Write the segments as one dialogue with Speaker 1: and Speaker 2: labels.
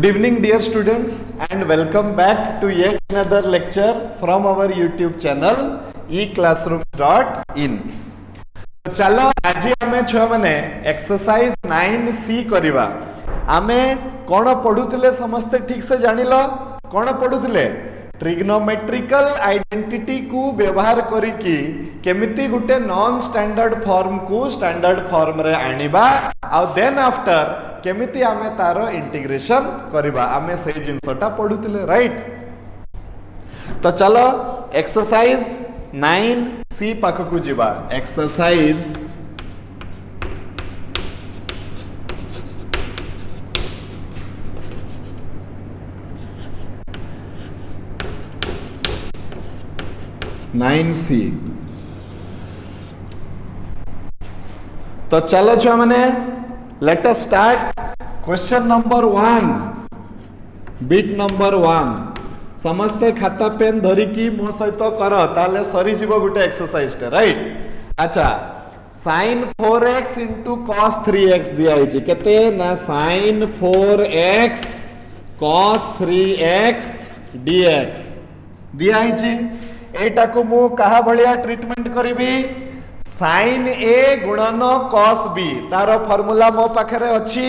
Speaker 1: evening, dear students, and welcome back to yet another lecture from our YouTube channel eclassroom.in. तो चलो आज आमे छुआ माने एक्सरसाइज 9C करिवा। आमे कोन पढुतिले समस्त ठीक से जानिलो कोन पढुतिले ट्रिग्नोमेट्रिकल आइडेंटिटी को व्यवहार करिकी केमिति गुटे नॉन स्टैंडर्ड फॉर्म को स्टैंडर्ड फॉर्म रे आनिबा आ देन आफ्टर केमिति आमे तारो इंटीग्रेशन करिबा आमे से जिंसटा पढुतिले राइट। तो चलो एक्सरसाइज 9C पाखकु जिबा। Exercise 9C। तो चलो छुआ माने let us start question number 1 bit number 1 समस्ते खाता पेन धरिकी मो सहित कर ताले सरी जीवो गुटे एक्सरसाइज टे राइट। अच्छा sin 4x into cos 3x दिया हिची केते ना sin 4x cos 3x dx दिया हिची। एटा को मु कहा भलिया ट्रीटमेंट करिबी sin a गुणन cos b तारो फार्मूला मो पाखरे अछि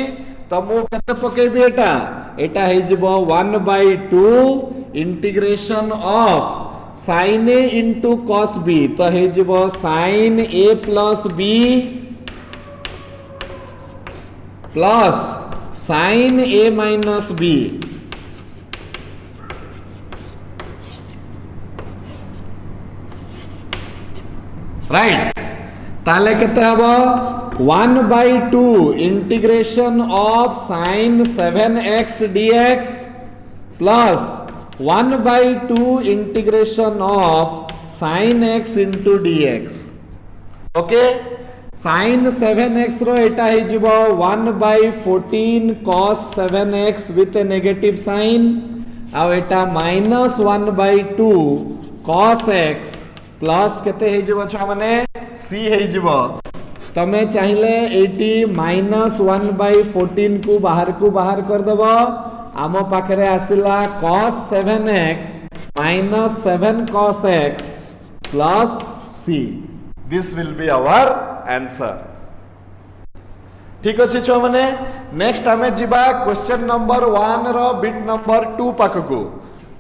Speaker 1: तो मु केते पकेबी एटा एटा हे जिवो 1/2 integration of sin a into cos b तो हे जिवो sin a plus b plus sin a minus b right. ताले केते हबो 1/2 integration of sin 7x dx plus 1/2 integration of sin x into dx। Okay sin 7x रो एटा हे जिवो 1/14 cos 7x with a negative sine आ एटा minus 1/2 cos x plus केते हे जिवो छ माने c हे जिवो। तमे चाहिले एटी -1/14 को बाहर कर देबो आमो पाखरे आसिला cos 7x minus 7 cos x plus c। This will be our answer. ठीक अछि छ माने नेक्स्ट हमें जिबा क्वेश्चन नंबर 1 रो बिट नंबर 2 पाखकु।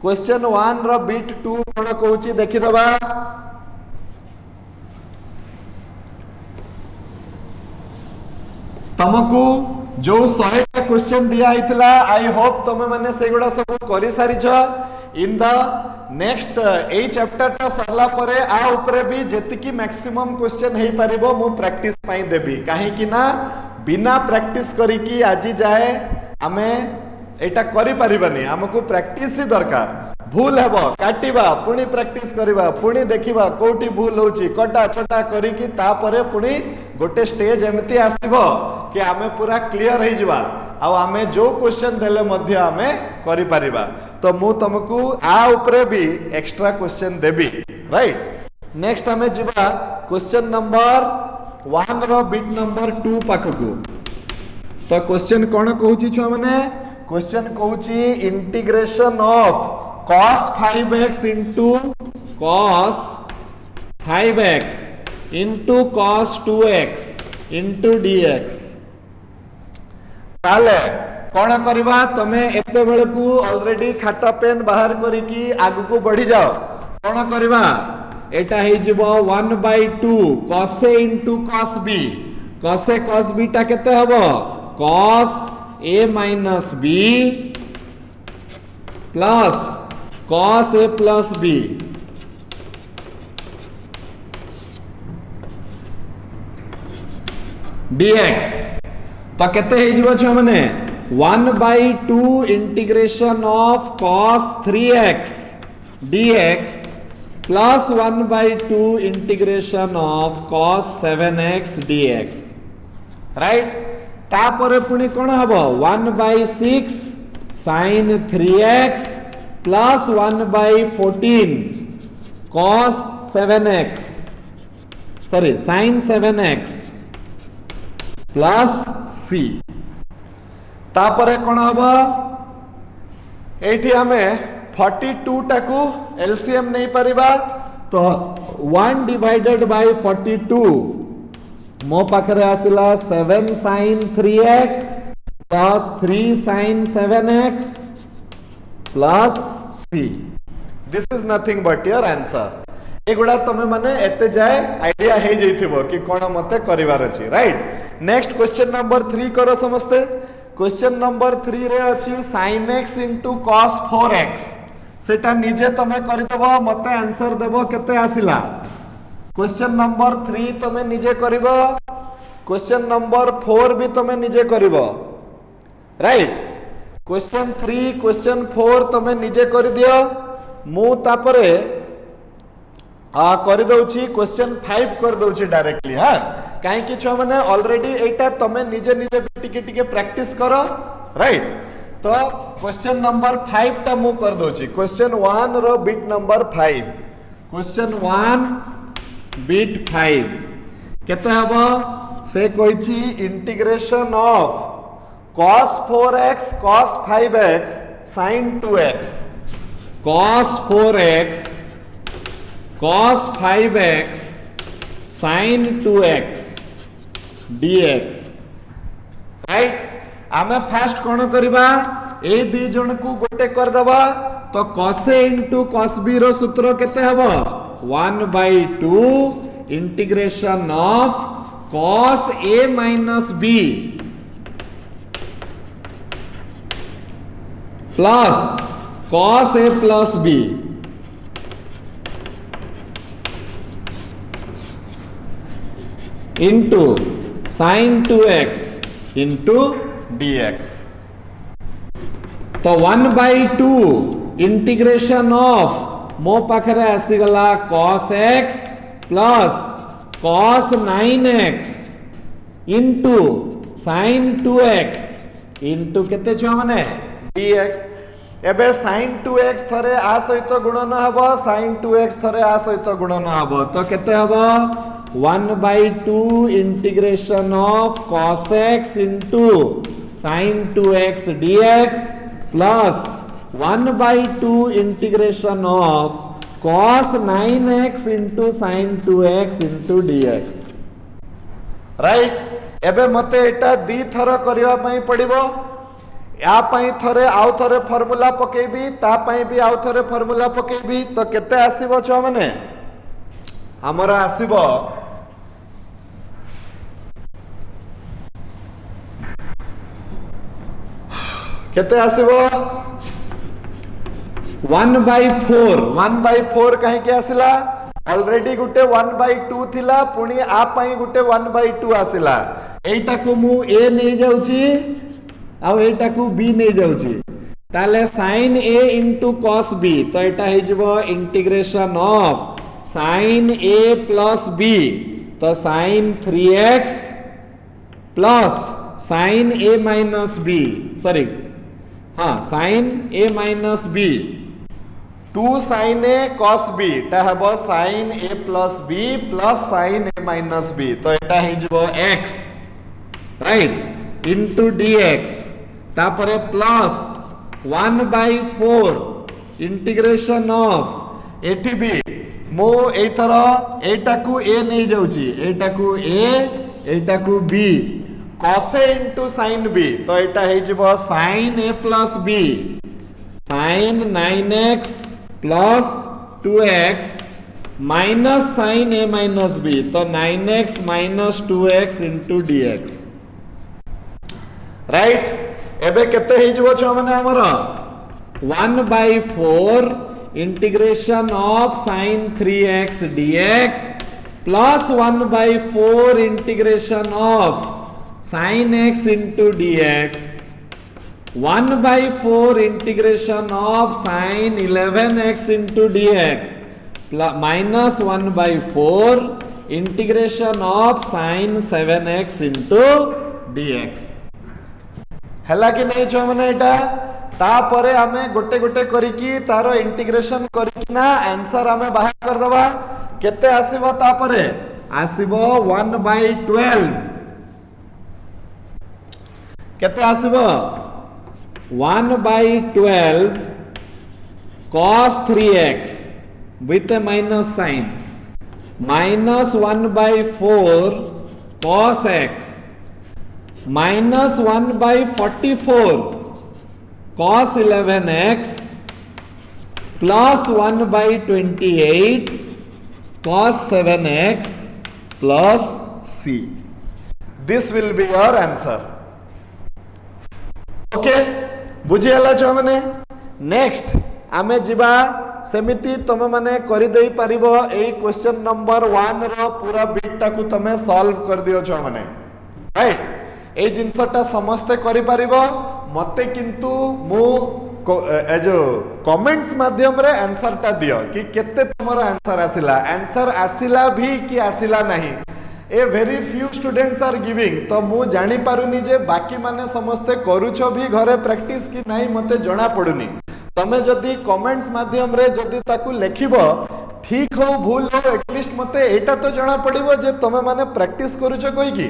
Speaker 1: क्वेश्चन 1 रो बिट 2 कोन कहूची देखि दबा। तुमको जो 100 टा क्वेश्चन दिया हितला आई होप तुम माने सेगुडा सब करि सारी छ। इन द नेक्स्ट ए चैप्टर टा सरला परे आ ऊपर भी जेतिकी मैक्सिमम क्वेश्चन हे परिबो मु प्रैक्टिस पाई देबी काहे कि ना बिना प्रैक्टिस करी की आजी जाए हमें एटा करि परिबानी हमको प्रैक्टिस ही दरकार। भूल हेबो काटिबा पुणी प्रैक्टिस करिबा पुणी देखिबा कोठी भूल होची कटा छटा करी की ता परे पुणी गोटे स्टेज एमती आसीबो कि आमे पूरा क्लियर हो जिबा आ आमे जो क्वेश्चन देले मध्य आमे करि परिबा। तो मु तुमको आ ऊपर भी एक्स्ट्रा क्वेश्चन देबी राइट। नेक्स्ट हमें जिबा क्वेश्चन नंबर 1 रो बिट नंबर 2 पाखकु। तो क्वेश्चन कोन कहूची छ माने क्वेश्चन कहूची integration of cos 5x into cos 5x into cos 2x into dx। ताले कोन करबा तमे एते बेल को ऑलरेडी खाता पेन बाहर करी की आगु को बढ़ी जाओ। कोन करबा एटा हे जिवो 1/2 cos a into cos b cos a cos b टा केते हबो cos a minus b plus cos a plus b dx। तो केते हे जिवो छ माने 1/2 integration of cos 3x dx plus 1/2 integration of cos 7x dx right. तापरे पुनी कोन हबो 1/6 sin 3x plus 1/14 cos 7x sin 7x plus C तापरे कोन हबो एठी हमें 42 टाकू एलसीएम नहीं परिबा तो 1 डिवाइडेड बाय 42 मो पाखरे आसिला 7 sin 3x plus 3 sin 7x plus c this is nothing but your answer एगुड़ा तुम माने एते जाए आइडिया हे जइथिबो कि कोन मते करिवार अछि राइट नेक्स्ट क्वेश्चन नंबर 3 करो समस्ते क्वेश्चन नंबर 3 रे अछि sin x into cos 4x सेटा निजे तमे करिदबो मते आंसर देबो केते आसिला क्वेश्चन नंबर 3 तमे निजे करिवो क्वेश्चन नंबर 4 भी तमे निजे करिवो राइट क्वेश्चन 3 क्वेश्चन 4 तमे निजे करि दियो मु तापरे कर दउछि क्वेश्चन 5 कर दउछि डायरेक्टली हां काहे कि छुआ माने ऑलरेडी एटा तमे निजे निजे टिके टिके प्रैक्टिस करो राइट तो क्वेश्चन नंबर 5 टा मु कर दउछि क्वेश्चन 1 रो बिट नंबर 5 क्वेश्चन 1 बिट 5 केते हबो से कहिछि integration of cos 4x cos 5x sin 2x cos 4x cos 5x sin 2x dx right आमे फास्ट कोन करबा ए दी जण को गोटे कर दबा तो cos a into cos b रो सूत्र केते हबो 1/2 integration of cos a minus b plus cos a plus b into sin 2x into dx तो 1/2 इंटीग्रेशन ऑफ मो पाखरे आसी गला cos x plus cos 9x into sin 2x into केते छुआ माने dx एबे sin 2x थरे आ सहित गुणन हबो sin 2x थरे आ सहित गुणन हबो तो केते हबो 1/2 integration of cos x into sin 2x dx plus 1/2 integration of cos 9x into sin 2x into dx right एबे मते एटा दी थर करिवा पई पड़िबो या पई थरे आउ थरे फार्मूला पकेबी ता पई भी आउ थरे फार्मूला पकेबी तो केते आसीबो छ माने हमरा आसीबो केते आसीबो 1/4 कहीं के आसिला ऑलरेडी गुटे 1/2 थिला पुनी आ पई गुटे 1/2 आसिला एटा को मु a नै जाउची आ एटा को b नै जाउची ताले sin a into cos b तो एटा हे जबो integration of sin a plus b तो sin 3x plus sin a minus b sorry हाँ sin a minus b 2 sin a cos b ता हबो sin a plus b plus sin a minus b तो एटा हे जबो x right into dx तापरे plus 1/4 integration of एठी भी मो एथर एटा को a नै जाउची एटा को a एटा को b cos a into sin b तो एटा हे जबो sin a plus b sin 9x plus 2x minus sin a minus b तो 9x minus 2x into dx right एबे केते हे जबो छ माने हमर 1/4 integration of sin 3x dx plus 1/4 integration of sin x into dx 1/4 integration of sin 11x into dx minus 1/4 integration of sin 7x into dx हला कि नहीं छ माने एटा ता परे हमें गोटे गोटे करी की तारो इंटीग्रेशन करी ना आंसर हमें बाहर कर दबा केते आसीबो ता परे आसीबो 1/12 केते आसीबो 1/12 cos 3x with a minus sign minus 1/4 cos x minus 1/44 cos 11x plus 1/28 cos 7x plus c. This will be your answer. Okay, बुझीगला छो मैंने. नेक्स्ट आमे जिबा सेमिति तमे माने करि देई परिबो एई क्वेश्चन नंबर 1 रो पूरा बिट टाकू तमे सॉल्व कर दियो छो माने, राइट. एई जिंसटा समस्त करि परिबो. मते किंतु मु ए जो कमेंट्स माध्यम रे आंसर टा दियो कि केते तमरो आंसर आसिला, आंसर आसिला भी कि आसिला नहीं. A very few students are giving. तो मु जानी पारुनी जे बाकी माने समस्ते करूछो भी घरे प्रैक्टिस कि नहीं मते जणा पडुनी. तमे जदी कमेंट्स माध्यम रे जदी ताकू लेखिबो ठीक हो भूल हो एटलीस्ट मते एटा तो जणा पडिबो जे तमे माने प्रैक्टिस करूछो कोई की.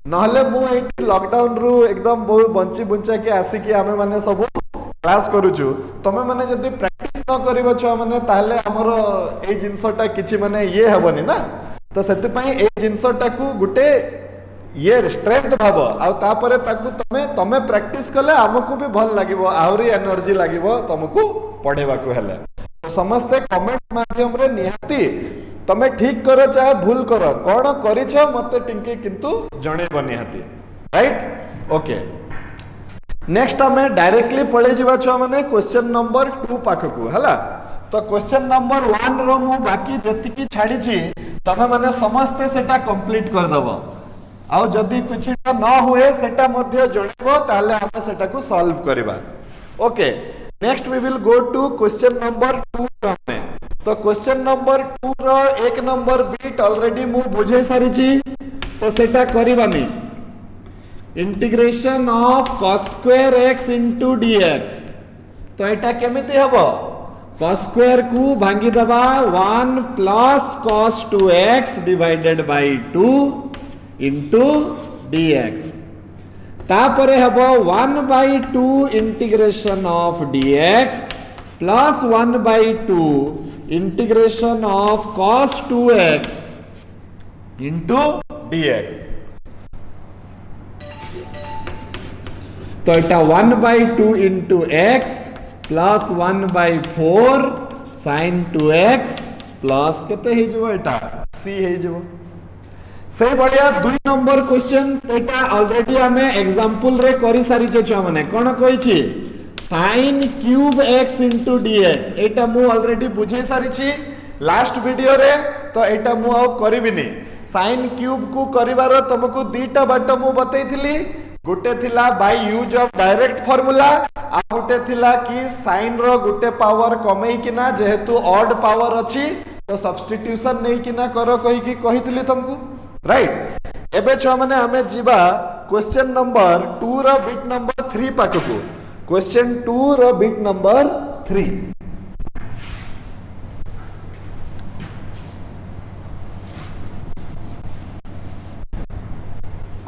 Speaker 1: नहले मु एटी लॉकडाउन रु एकदम बहु बंची बुंचा के आसी कि आमे माने सब क्लास करूछु. तमे माने जदी प्रैक्टिस न करिवो छ माने ताले हमरो ए जिंसटा किछि माने ये हेबोनी ना. तो सेति पई ए जिंसटा को गुटे ये स्ट्रेंथ भाबो आ तापरे ताकू तमे प्रैक्टिस कले हमकु भी भल लागिवो, आहुरी एनर्जी लागिवो तुमको पढेबा को हेले. तो समस्त कमेंट माध्यम रे निहाती तमे ठीक करो चाहे भूल करो कोन करिछ मते टिंके किंतु जणेबो निहाती, राइट. ओके, नेक्स्ट हमें डायरेक्टली पळे जिबा छ माने क्वेश्चन नंबर 2 पाखकू हला. तो क्वेश्चन नंबर 1 रो मु बाकी जति छाड़ी छी तमे माने समस्त सेटा कंप्लीट कर दबो. आउ जदी कुछ न हुए सेटा मध्य जणबो ताले हम सेटा को सॉल्व करबा. Okay, next we will go to question number 2 में. तो क्वेश्चन नंबर 2 रो एक नंबर बिट ऑलरेडी मु बुझे सारी छी. तो सेटा करबानी integration of cos square x into dx. तो एटा केमिति हबो cos square को भांगी दबा 1 plus cos 2x divided by 2 into dx. तापरे हबो 1/2 integration of dx plus 1/2 integration of cos 2x into dx. तो एटा 1/2 into x plus 1/4 sin 2x plus केते हे जबो एटा c हे जबो. सही बढ़िया. 2 नंबर क्वेश्चन एटा ऑलरेडी हमें एग्जांपल रे करि सारी छ माने कोन कहि छी sin cube x into dx. एटा मु ऑलरेडी बुझे सारी छी लास्ट वीडियो रे. तो एटा मु आ करबिनी. sin क्यूब को करिवार तुमको दीटा बाट मु बतैथिली. गुटे थिला by use of direct formula आ गुटे थिला कि sin रो गुटे पावर कमई किना जेहेतु ऑड पावर अछि तो सब्स्टिट्यूशन नै किना करो कहि कि कहितली तुमको, राइट. एबे छ माने हमें जीवा क्वेश्चन नंबर 2 रो बिट नंबर 3 पाकको. क्वेश्चन 2 रो bit number 3.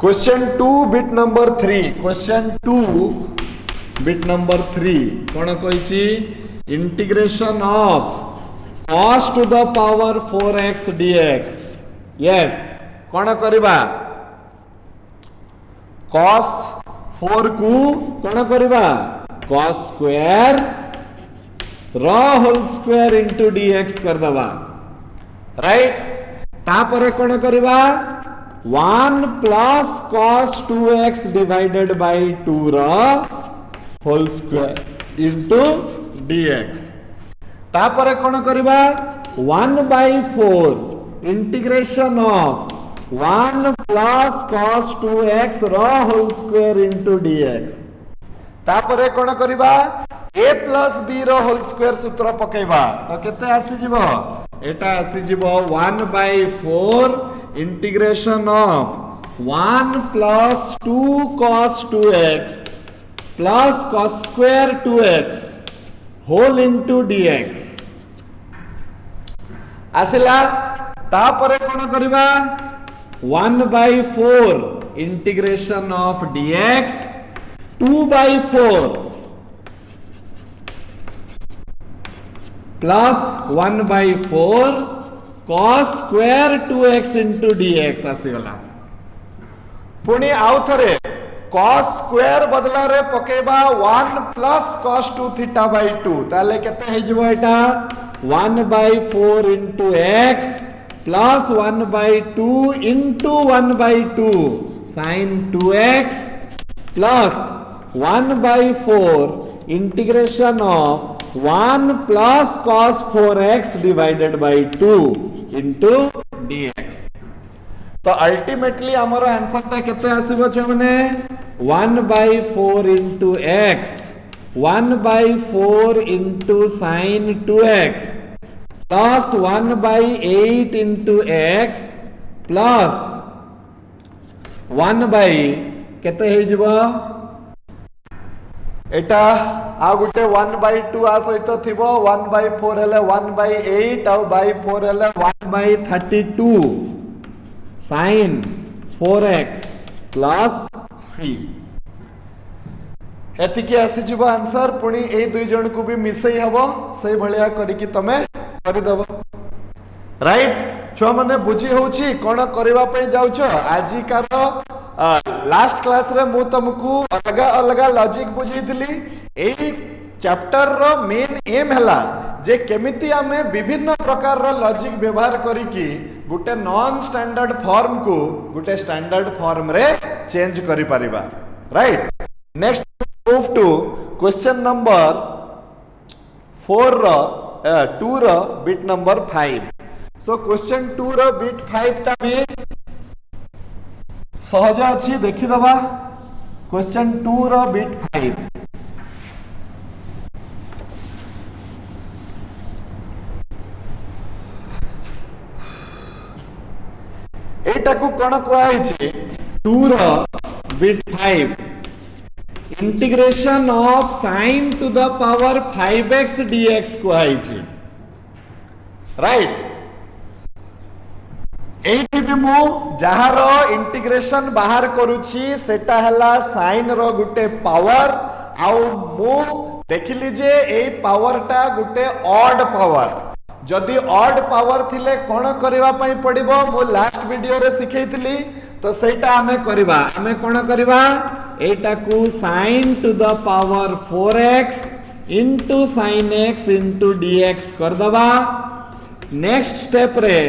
Speaker 1: Question 2 bit number 3. Question 2 bit number 3 कोन कहि छी integration of cos to the power 4x dx. Yes, कोन करबा cos 4 को कोन करबा cos स्क्वायर रो होल स्क्वायर इनटू dx कर दबा, राइट. तापरे कोन करबा 1 plus cos 2x divided by 2 रो होल स्क्वायर इनटू dx. तापरे कोन करबा 1/4 integration of 1 plus cos 2x रो होल स्क्वायर इनटू dx. तापरे कोन करबा a plus b रो होल स्क्वायर सूत्र पकेबा. तो केते आसी जिवो एटा आसी जिवो 1/4 integration of 1 plus 2 cos 2x plus cos square 2x whole into dx. आसिला. तापरे कोन करबा 1/4 integration of dx 2/4 plus 1/4 cos square 2x into dx आसीगला पुणी आउ थरे cos square बदला रे पकेबा 1 plus cos 2 theta by 2 ताले केते हे जबो एटा 1/4 into x plus 1/2 into 1/2 sin 2x plus 1/4 integration of 1 plus cos 4x divided by 2 into dx. तो अल्टीमेटली हमर आंसर ता केते आसीबो छ माने 1/4 into x 1/4 into sin 2x plus 1/8 into x plus 1 by केते हे जबो एटा आ गुटे 1/2 आ सहित थिबो 1/4 हेले 1/8 आ by 4 हेले 1/32 sin 4x plus c एतिकी आसी जीव आंसर पुणी ए दुई जन को भी मिसई हबो सही भलिया करी कि तमे करि दबो राइट छुआ माने बुझी होउची कोन करबा पे जाउछो आजी कार लास्ट क्लास रे मु तुमको अलग अलग लॉजिक बुझीथिली एई चैप्टर रो मेन एम हला जे केमिति आमे विभिन्न प्रकार रो लॉजिक व्यवहार करी कि गुटे नॉन स्टैंडर्ड फॉर्म को गुटे स्टैंडर्ड फॉर्म रे चेंज करि परिबा right next move to question number 4 रो 2 रो बिट नंबर 5 सो क्वेश्चन 2 रो बिट 5 ता भी सहज अच्छी देखी दबा क्वेश्चन 2 रो बिट 5 एटा को कोन कोआई छी 2 रो bit 5 integration of sin to the power 5x dx कोआई छी राइट एठी भी मु जहार इंटीग्रेशन बाहर करूची सेटा हला साइन रो गुटे पावर आउ मु देखिली जे ए पावर टा गुटे ऑड पावर जदि ऑड पावर थिले कोन करबा पई पड़िबो मु लास्ट वीडियो रे सिखैतली तो सेटा हमें करबा हमें कोन करबा एटा को sin to the power 4x into sin x into dx कर दबा नेक्स्ट स्टेप रे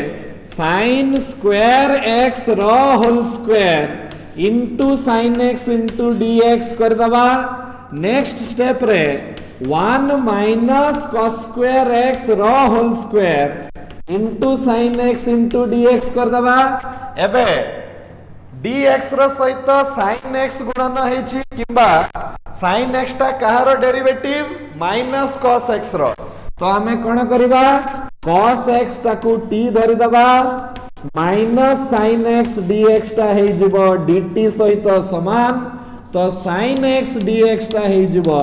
Speaker 1: sin square x रो whole square into sin x into dx कर दबा नेक्स्ट स्टेप रे 1 minus cos square x रो whole square into sin x into dx कर दबा एबे dx रो सहित sin x गुणन हे छी किबा sin x ता कहारो डेरिवेटिव माइनस cos x रो तो हमें कोन करबा cos x टाकू t धरि दबा माइनस sin x dx टा हे जबो dt सहित समान तो sin x dx टा हे जबो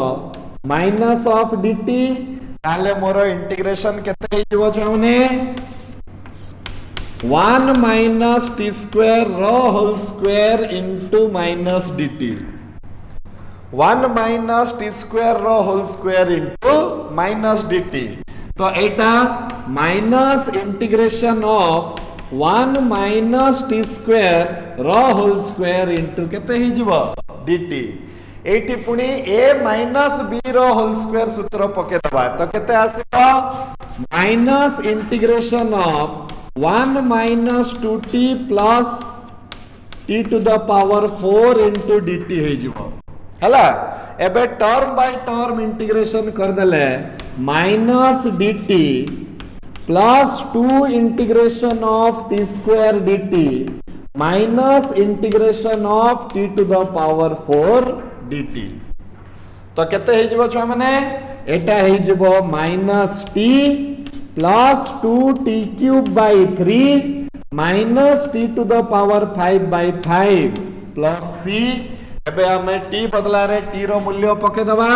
Speaker 1: माइनस ऑफ dt ताले मोर इंटीग्रेशन केते हे जबो छमने 1 minus t square रो whole square into minus dt 1 minus t square रो whole square into minus dt तो एटा minus integration of 1 minus t square रो होल स्क्वायर into केते ही जीवो dt एटी पुनी a minus b रो होल स्क्वायर सूत्र पके दबा तो केते आसीबो minus integration of 1 minus 2t plus t to the power 4 into dt हे जीवो हला एबे टर्म बाय टर्म इंटीग्रेशन कर देले minus dt plus 2 integration of t square dt minus integration of t to the power 4 dt तो केते हे जबो छ माने एटा हे जबो minus t plus 2t cube by 3 minus t to the power 5 by 5 plus c एबे हमें t बदला रे t रो मूल्य पके दबा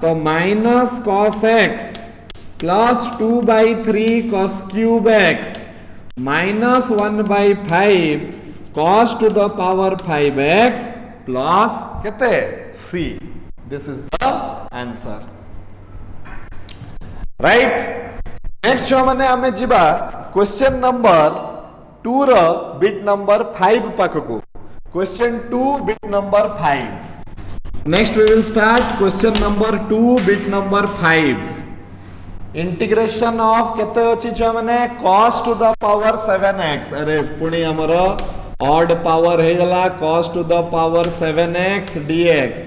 Speaker 1: तो minus cos x plus 2 by 3 cos cube x minus 1 by 5 cos to the power 5x plus केते c this is the answer right next छुआ माने आमे जिबा क्वेश्चन नंबर 2 रो बिट नंबर 5 पाखकू question 2 bit number 5 next we will start question number 2 bit number 5 integration of केते अछि छुआ माने cos to the power 7x अरे पुणी हमर ऑड पावर हे गला cos to the power 7x dx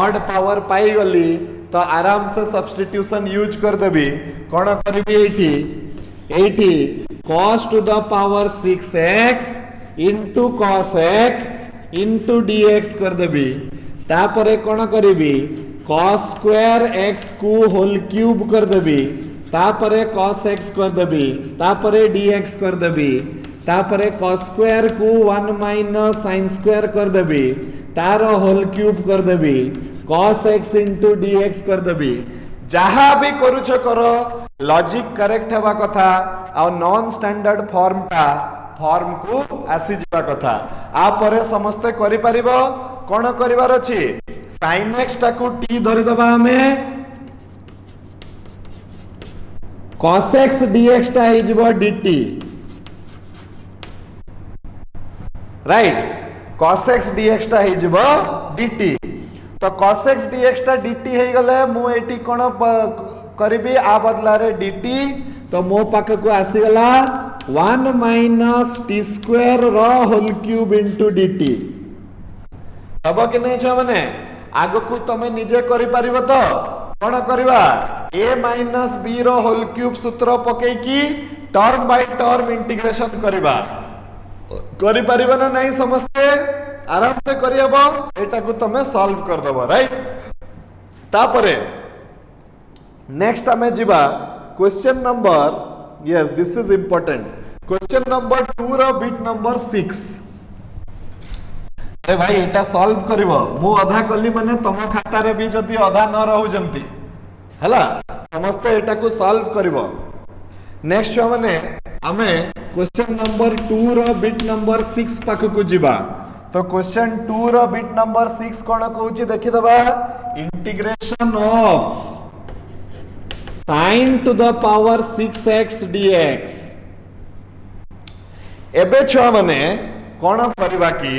Speaker 1: odd power पाई गली तो आराम से सब्स्टिट्यूशन यूज कर देबी कोन करबी एठी cos to the power 6x into cos x into dx कर देबी तापरे कोन करबी cos स्क्वायर x को होल क्यूब कर देबी तापरे cos x कर देबी तापरे dx कर देबी तापरे cos स्क्वायर को 1 माइनस sin स्क्वायर कर देबी तार होल क्यूब कर देबी cos x into dx कर देबी जहा भी करूछ करो लॉजिक करेक्ट हेबा कथा आ नॉन स्टैंडर्ड फॉर्म को आसी जिबा कथा आ परे समस्त करि परिबो कोन करिवार अछि sin x टाकू t धरि दबा हमें cos x dx टा हे जिवो dt right cos x dx टा हे जिवो dt तो cos x dx टा dt हे गले मु एटी कोन करबी आ बदला रे dt तो मो पाक को आसी गला 1 माइनस t स्क्वायर रो होल क्यूब इनटू dt अब कि नै छ माने आगो को तमे निजे करि परिबो तो कोन करबा a माइनस b रो होल क्यूब सूत्र पके की टर्म बाय टर्म इंटीग्रेशन करबा करि परिबो ना नहीं समझते आराम से करियबो एटा को तमे सॉल्व कर दबो राइट तापरे नेक्स्ट हमें जिबा question number yes this is important question number 2 रो बिट नंबर 6 ए भाई एटा सॉल्व करिवो मु आधा कली माने तम खाता रे भी जदी आधा न रहू जंती हला समस्त एटा को सॉल्व करिवो नेक्स्ट माने हमें क्वेश्चन नंबर 2 रो बिट नंबर 6 पाख को जिबा तो क्वेश्चन 2 रो बिट नंबर 6 कोन कहूची देखि दबा integration of sin to the power 6x dx एबे छुआ माने कोन करबा की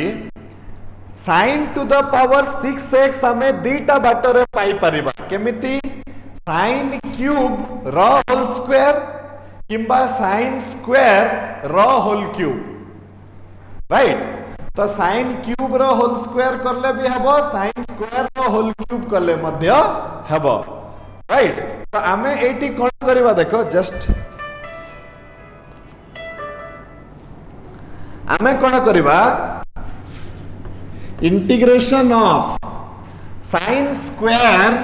Speaker 1: sin to the power 6x हमें दीटा बाटरे पाई परिबा केमिति sin क्यूब रो होल स्क्वायर किंबा sin स्क्वायर रो होल क्यूब राइट तो sin क्यूब रो होल स्क्वायर करले भी हबो sin स्क्वायर रो होल क्यूब करले मध्य हबो राइट तो आमे एटी कोन करबा देखो जस्ट आमे कोन करबा integration of sin square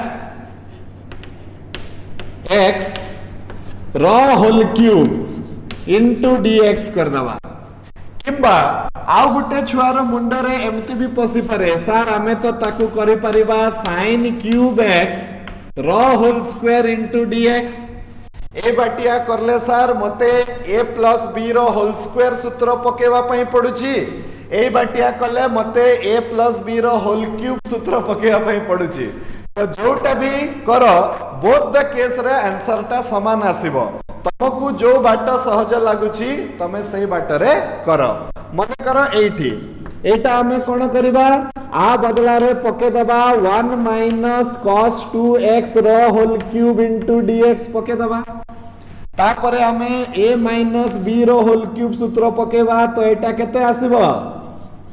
Speaker 1: x रो होल क्यूब इनटू dx कर दबा किंबा आउ गुटे छुआर मुंडरे एमती भी पसी पारे सर आमे तो ताकू करि परिबा sin क्यूब x रो होल स्क्वायर इनटू dx ए बाटिया करले सर मते a प्लस b रो होल स्क्वायर सूत्र पकेवा पई पडुची ए बाटिया कले मते a प्लस b रो होल क्यूब सूत्र पकेवा पई पडुची तो जोटा भी करो बोथ द केस रे आंसर टा समान आसीबो तमको जो बाट सहज लागुची तमे सही बाट रे करो मने करो एठी एटा हमें कोन करबा आ बदला रे पके दबा 1 माइनस cos 2x रो होल क्यूब इनटू dx पके दबा तापरे हमें a माइनस b रो होल क्यूब सूत्र पकेबा तो एटा केते आसीबो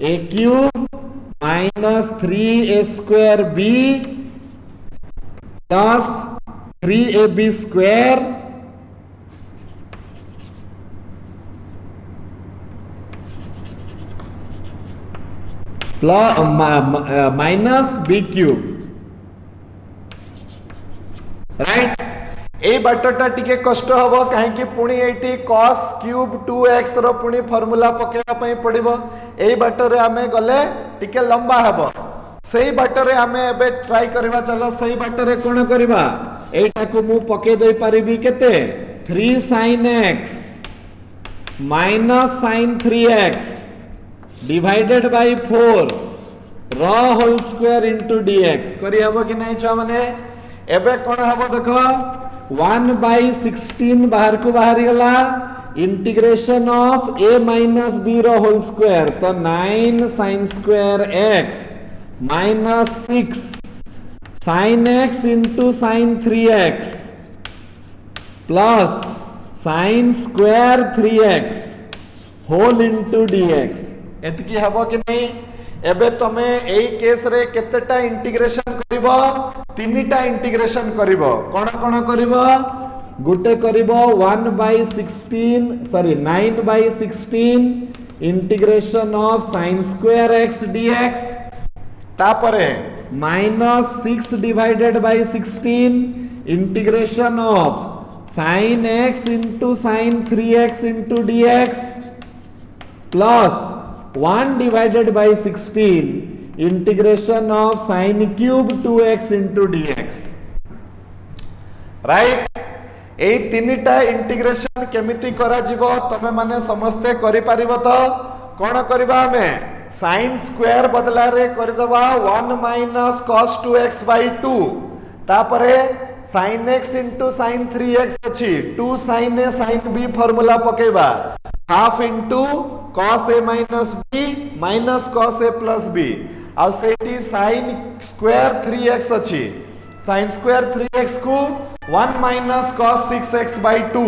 Speaker 1: a cube minus 3a square b plus 3ab square plus minus B cube right ए बाटटा टिके कष्ट हबो काहे कि पुणी एटी cos क्यूब 2x रो पुणी फार्मूला पकेवा पई पड़िबो ए बाटरे हमें गले टिके लंबा हबो सही बाटरे हमें एबे ट्राई करबा चलो सही बाटरे कोन करबा एटा को मु पके दे परिबी केते 3 sin x minus sin 3x divided by 4 रो होल स्क्वायर इनटू dx करी हबो कि नै छ माने एबे कोन हबो देखो 1/16 बाहर को बाहर गला integration of a minus B रो होल स्क्वायर तो 9 sin square x minus 6 sin x into sin 3x plus sin square 3x whole into dx एतकी हबो कि नहीं एबे तमे एई केस रे केतेटा इंटीग्रेशन करिवो तीनटा integration करिवो cone cone करिवो Gute करिवो 9/16 integration of sin square x dx तापरे -6 divided by 16 integration of sin x into sin 3x into dx plus 1 divided by 16 integration of sin cube 2x into dx right एई तीनटा integration केमिति करा जीवो तमे माने समस्ते करि परिबो तो कोन करबा हमें sin स्क्वायर बदला रे कर दबा 1 minus cos 2x by 2 तापरे sin x into sin 3x अछि 2 sin a sin b formula पकेबा half into cos a minus b minus cos a plus b आ सेठी sin स्क्वायर 3x अछि sin स्क्वायर 3x को 1 minus cos 6x by 2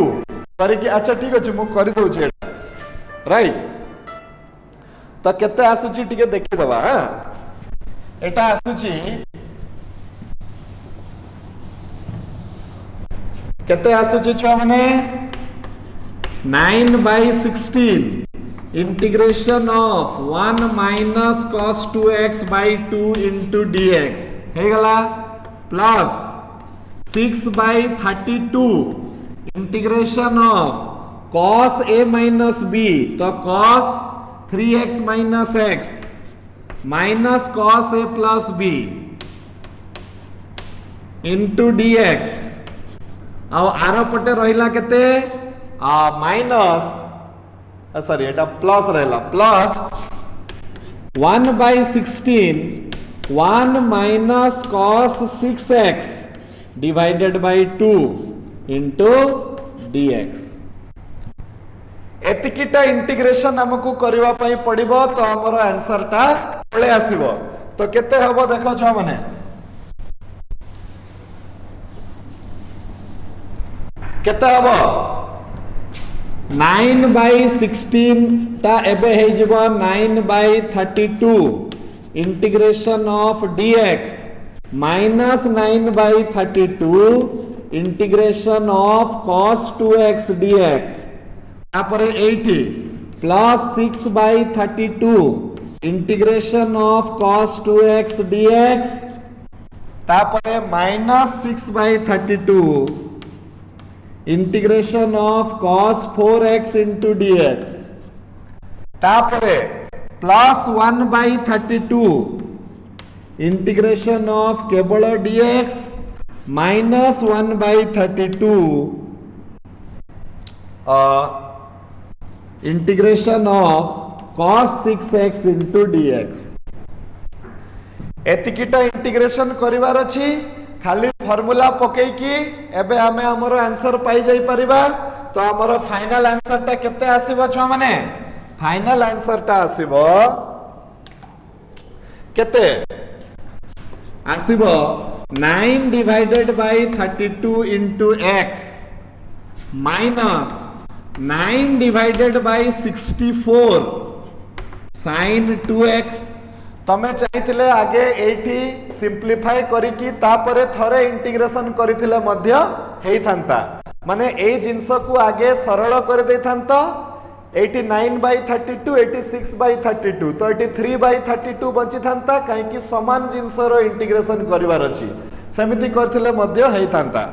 Speaker 1: करि कि अच्छा ठीक अछि मु करि दउ छै राइट तो केते आसुची टिके देखि दबा एटा आसुची केते आसुची छ माने 9/16 integration of 1 minus cos 2x by 2 into dx हे गला plus 6/32 integration of cos a minus b तो cos 3x minus x minus cos a plus b into dx आ आर पटे रहिला केते माइनस सॉरी एटा प्लस रहला plus 1/16 1 minus cos 6x divided by 2 into dx एतिकिटा इंटीग्रेशन हमकु करबा पई पड़िबो तो हमर आंसर टा पळे आसीबो तो केते हबो देखो छ माने केते हबो 9/16 ता एबे हे जिवो 9/32 integration of dx minus 9/32 integration of cos 2x dx तापरे 80 plus 6/32 integration of cos 2x dx तापरे minus 6/32 integration of cos 4x into dx तापरे प्लस 1/32 इंटीग्रेशन ऑफ केवल dx minus 1/32 integration of cos 6x into dx एतिकिटा integration करिवार अछि खाली formula पके कि एबे हमें हमर आंसर पाई जाई परिबा तो हमर फाइनल आंसर टा केते आसीबो छ माने फाइनल आंसर टा आसीबो केते आसीबो 9 divided by 32 into x minus 9 divided by 64 sin 2x तमे चाहिथिले आगे एठी सिंपलीफाई करिकि तापरे थरे इंटीग्रेशन करिथिले मध्य हेई थांता माने ए जिंस को आगे सरल कर दे थांता 89/32 86/32 तो 83/32 बंची थांता काहे कि समान जिंस रो इंटीग्रेशन करिवार अछि समिति करथिले मध्य हेई थांता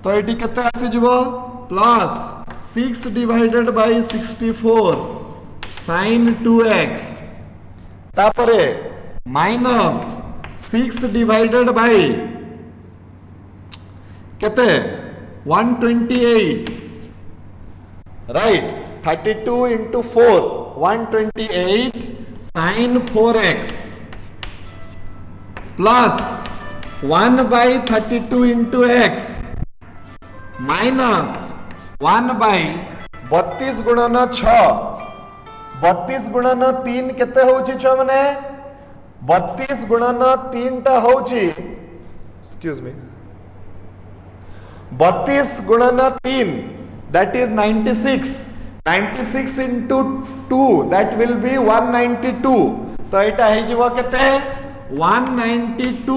Speaker 1: तो एठी केते आसी जिवो plus 6 divided by 64 sin 2x तापरे माइनस 6 divided by केते 128 राइट 32 into 4 128 sin 4x प्लस 1/32 into x माइनस 1 बाय 32 गुणन 6 32 गुणन 3 केते होउची छ माने 32 गुणन 3 टा होउची एक्सक्यूज मी 32 गुणन 3 that is 96 into 2 that will be 192 तो एटा हे जीव केते 192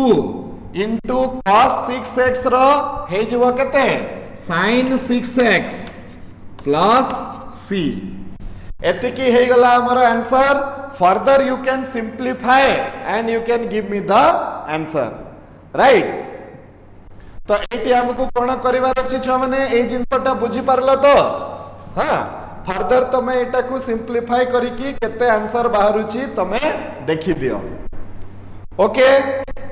Speaker 1: into cos 6x रो हे जीव केते sin 6x plus c एतिकी हे गला हमर answer further you can simplify and you can give me the answer right तो एटी हमको कोन करिवार अछि छ माने ए जिंसटा बुझी परलो तो हां फर्दर तमे एटा को सिंप्लीफाई करी की केते आंसर बाहरुची तमे देखि दियो ओके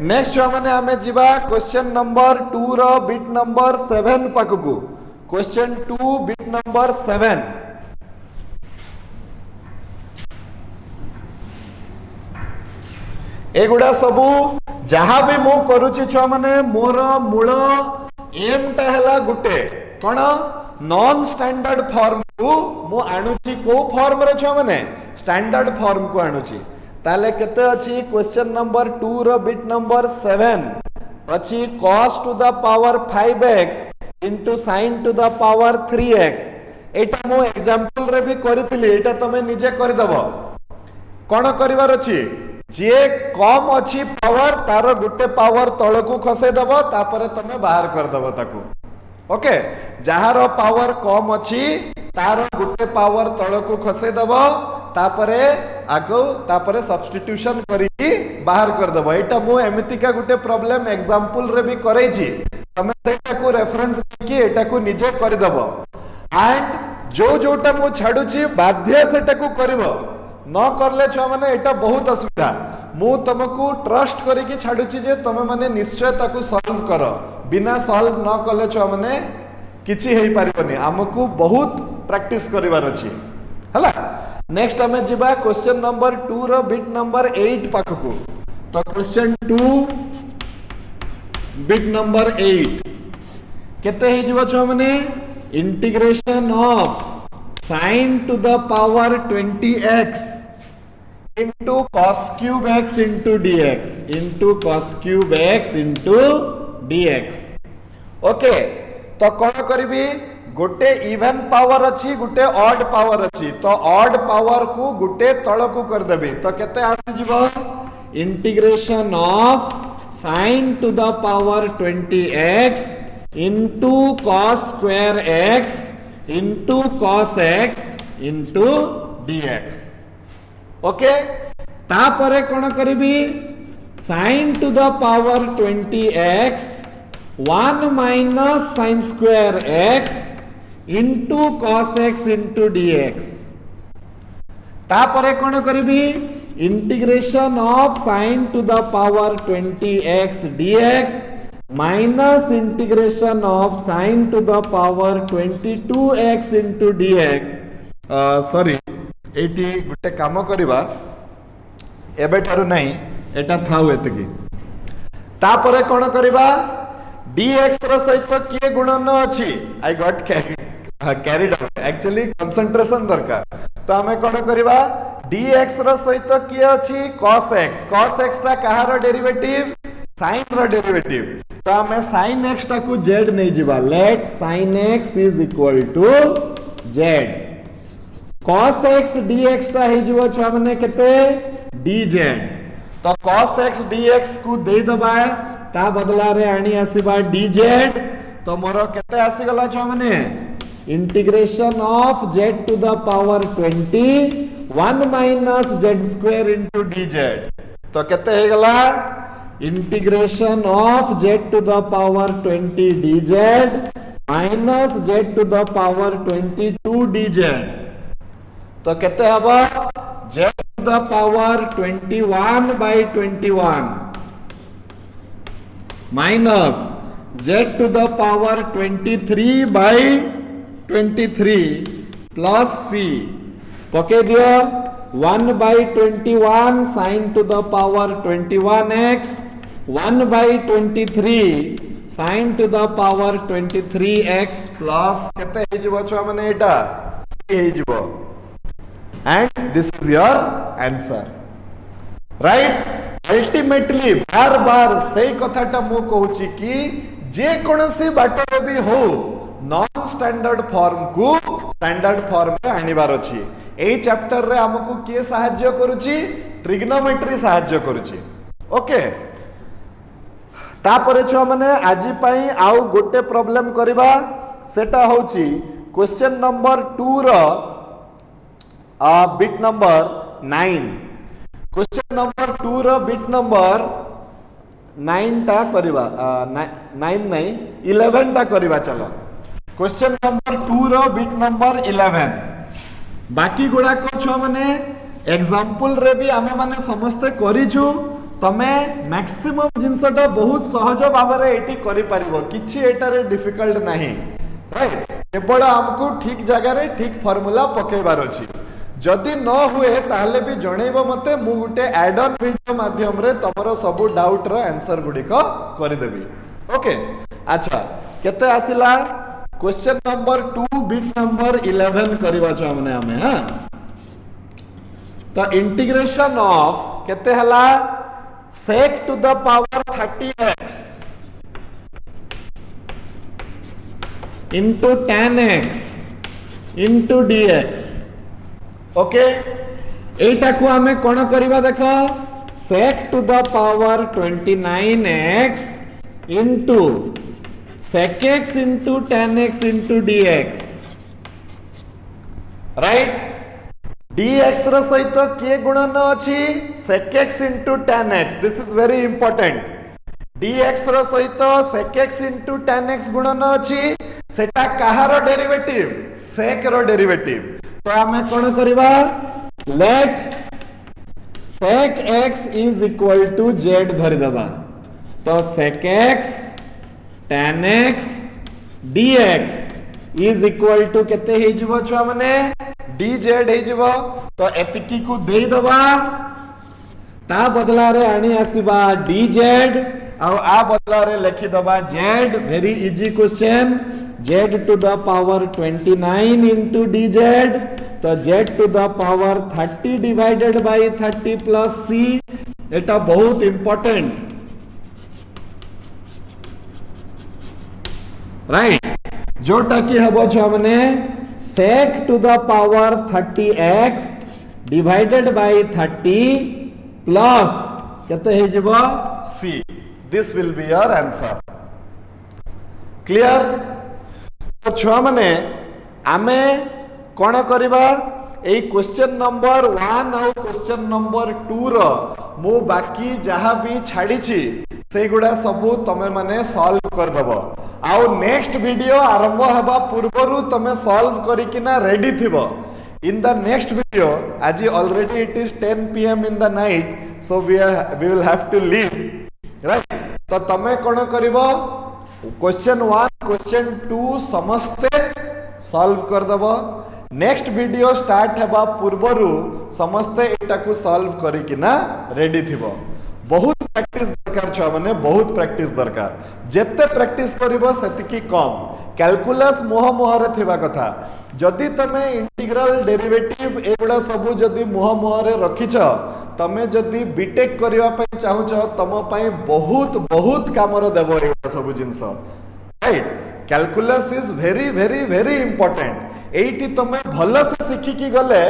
Speaker 1: नेक्स्ट छ माने हमें जीवा क्वेश्चन नंबर 2 रो बिट नंबर 7 पककू क्वेश्चन 2 बिट नंबर 7 एगुडा सबू जहाँ भी मु करूची छ माने मोर मूल एम टा हला गुटे कोन नॉन स्टैंडर्ड फॉर्म को मु आणुची को फॉर्म रे छ माने स्टैंडर्ड फॉर्म को आणुची ताले केते अछि क्वेश्चन नंबर 2 रो बिट नंबर 7 अछि cos to the power 5x into sin to the power 3x एटा मु एग्जांपल रे भी करितली एटा तमे निजे करि दबो कोन करिवार अछि जे कम अच्छी पावर तार गुटे पावर तल को खसे दबो तापरे तमे बाहर कर दबो ताकू ओके जहार पावर कम अच्छी तार गुटे पावर तल को खसे दबो तापरे आगो तापरे सब्स्टिट्यूशन करी बाहर कर दबो एटा मु एमिति का गुटे प्रॉब्लम एग्जांपल रे भी करई छी तमे सेटा को रेफरेंस की एटा को निजे कर दबो एंड जो जोटा मु छाडू छी बाध्य सेटा को करबो न करले छ माने एटा बहुत असुविधा मु तुमको ट्रस्ट करी की छाडू छी जे तमे माने निश्चय ताकू सॉल्व करो बिना सॉल्व न करले छ माने किछि हेई पारिबनी हमकु बहुत प्रैक्टिस करिवार अछि हला नेक्स्ट हमें जिबा क्वेश्चन नंबर 2 रो बिट नंबर 8 पाखकू तो क्वेश्चन 2 बिट नंबर 8 केते हे जिवो छ माने integration of sin to the power 20x into cos cube x into dx into cos cube x into dx okay तो कौन करिबी गोटे इवन पावर अछि गोटे ऑड पावर अछि तो ऑड पावर को गोटे तळ को कर देबी तो केते आसी जीवो integration of sin to the power 20x into cos square x into cos x into dx okay तापरे कोन करिबी sin to the power 20x 1 minus sin square x into cos x into dx तापरे कोन करिबी integration of sin to the power 20x dx minus integration of sin to the power 22x into dx sorry eighty गुटे काम करिबा एबे ठारु नाही एटा थाउ एतकी तापरे कोन करिबा dx रो सहित किए गुणन अछि I got carried out actually concentration दरकार तो हमें कोन करिबा dx रो सहित किए अछि cos x ता कहार डेरिवेटिव sin रो डेरिवेटिव तो हमें sin x टा को z नहीं जीवा let sin x is equal to z cos x dx टा हे जीवा छ माने केते dz तो cos x dx को दे दबा ता बदला रे आनी आसीबा dz तो मोर केते आसी गला छ माने integration of z to the power 20 1 minus z square into dz तो केते हे गला integration of z to the power 20 dz minus z to the power 22 dz तो केते हबो z to the power 21 by 21 minus z to the power 23 by 23 plus c पके दियो 1 by 21 sin to the power 21x 1 by 23 sin to the power 23x plus केते हे जिवो छुआ माने एटा c हे जिवो and this is your answer right ultimately बार बार सही कथाटा मु कहूची कि जे कोनसी बाटरे भी हो नॉन स्टैंडर्ड फॉर्म को स्टैंडर्ड फॉर्म रे आनिबार अछि एई चैप्टर रे हमकु के सहाय्य करूची ट्रिग्नोमेट्री सहाय्य करूची ओके तापरे छुआ माने आजि पई आउ गोटे प्रॉब्लम करबा सेटा होची क्वेश्चन नंबर 2 रो बिट नंबर 9 क्वेश्चन नंबर 2 रो बिट नंबर 9 टा करबा 9 नहीं 11 टा करबा चलो क्वेश्चन नंबर 2 रो बिट नंबर 11 बाकी गुडा को छुआ माने एग्जांपल रे भी आमे माने समस्त करिछु तमे मैक्सिमम जिंसटा बहुत सहज भाव रे एटी करि परिबो किछि एटा रे डिफिकल्ट नाही राइट केवल हमको ठीक जगह रे ठीक फार्मूला पकेबार अछि जदि न हुए ताहले भी जणैबो मते मु गुटे ऐड ऑन वीडियो माध्यम रे तमरो सब डाउट रो आंसर गुडी को करि देबी ओके अच्छा केते आसिला क्वेश्चन नंबर 2 बिट नंबर 11 करबा छ हमने हमें हां तो इंटीग्रेशन ऑफ केते हला sec to the power 30x into tan x into dx okay एटा को हमें कोन करबा देखो sec to the power 29x into sec x into tan x into dx right dx रो सहित के गुणन अछि sec x into tan x this is very important dx रो सहित sec x into tan x गुणन अछि सेटा काहार डेरिवेटिव sec रो derivative तो हमें कोन करबा late sec x is equal to z धरि दबा तो sec x tan x dx is equal to केते हे जिवो छुआ माने dz हे जिवो तो एतिकी को देई दबा ता बदला रे आनी आसीबा dz आ बदला रे लिखि दबा z very easy question z to the power 29 into dz तो z to the power 30 divided by 30 plus c एटा बहुत इंपोर्टेंट राइट जोटा की हबो छ हमने sec to the power 30x divided by 30 plus केते हे जिवो c this will be your answer clear तो छुआ माने आमे कोन करबा ए क्वेश्चन नंबर 1 और क्वेश्चन नंबर 2 रो मु बाकी जहा भी छाडी छी से गुडा सब तमे माने सॉल्व कर दबो आउ नेक्स्ट वीडियो आरंभ हबा पूर्वरु तमे सॉल्व करिकिना रेडी थिबो इन द नेक्स्ट वीडियो आज already it is 10 pm in the night so we will have to leave right तो तमे कोन करबो क्वेश्चन 1 क्वेश्चन 2 समस्ते सॉल्व कर दबो नेक्स्ट वीडियो स्टार्ट हेबा पूर्वरु समस्ते एटा को सॉल्व करिकिना रेडी थिबो बहुत प्रैक्टिस दरकार छ माने बहुत प्रैक्टिस दरकार जेते प्रैक्टिस करिवो सेतिकी कम कैलकुलस मोह मोह रे थिबा कथा जदि तमे इंटीग्रल डेरिवेटिव एगुडा सब जदि मोह मोह रे रखिछ तमे जदि बीटेक करिवा पय चाहू छ तम पय बहुत बहुत काम रे देबो एगुडा सब जिंस right calculus is very very very important एठी तमे भलो से सिखि की गले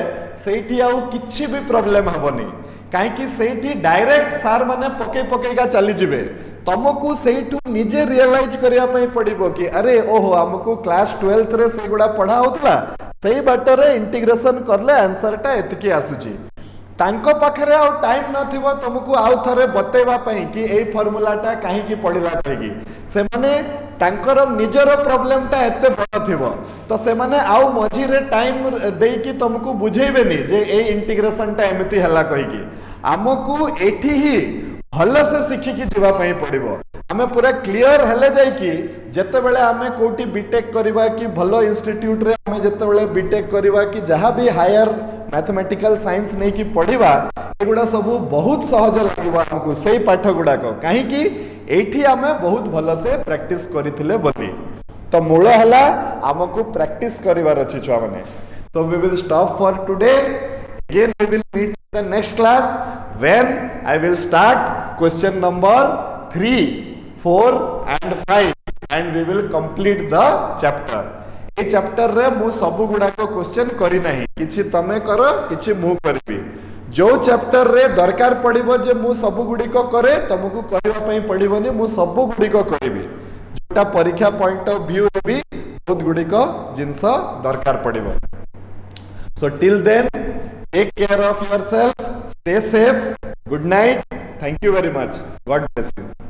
Speaker 1: सेठी आउ किछि भी प्रॉब्लम हबनी काहे कि सेठी डायरेक्ट सार माने पके पकेगा चली जिवे तमको सेठू निजे रियलाइज करिया पई पड़िबो कि अरे ओहो हमको क्लास 12th रे सेगुडा पढ़ा होतला सही बाटरे इंटीग्रेशन करले आंसर टा एतकी आसुची तांको पाखरे आ टाइम नथिबो तुमको आउ थरे बतेबा पई कि एई फार्मूला टा काहे की पडिला कहिगी से माने तांकर निजर प्रॉब्लम टा एते बड़ थिबो तो से माने आउ मझी रे टाइम देई कि तुमको बुझेइबेनी जे एई इंटीग्रेशन टा एमिति हला कहिगी हमको एठी ही भल से सिखि कि जीवा पई पडिबो हमें पूरा क्लियर हेले जाय कि जते बेले हमें कोठी बीटेक करबा कि भलो इंस्टीट्यूट रे हमें जते बेले बीटेक करबा कि जहां भी हायर मैथमेटिकल साइंस नहीं कि पढ़िबा एगुडा सब बहुत सहज लागिबा हमको सही पाठ गुडा को काहे कि एठी आमे बहुत भल से प्रैक्टिस करिथिले बोली तो मूल हला हमकु प्रैक्टिस करिवार अछि छुआ माने so we will stop for today again we will meet in the next class when I will start question number 3 4 and 5 and we will complete the chapter A chapter रे मु सब गुडा को क्वेश्चन करी नाही किछि तमे करो किछि मु करबी जो चैप्टर रे दरकार पड़िबो जे मु सब गुडी को करे तुमको कहबा पई पड़िबोनी मु सब गुडी को करबी जोटा परीक्षा पॉइंट ऑफ व्यू रे भी बहुत गुडी को जिंस दरकार पड़िबो so till then take care of yourself stay safe good night thank you very much God bless you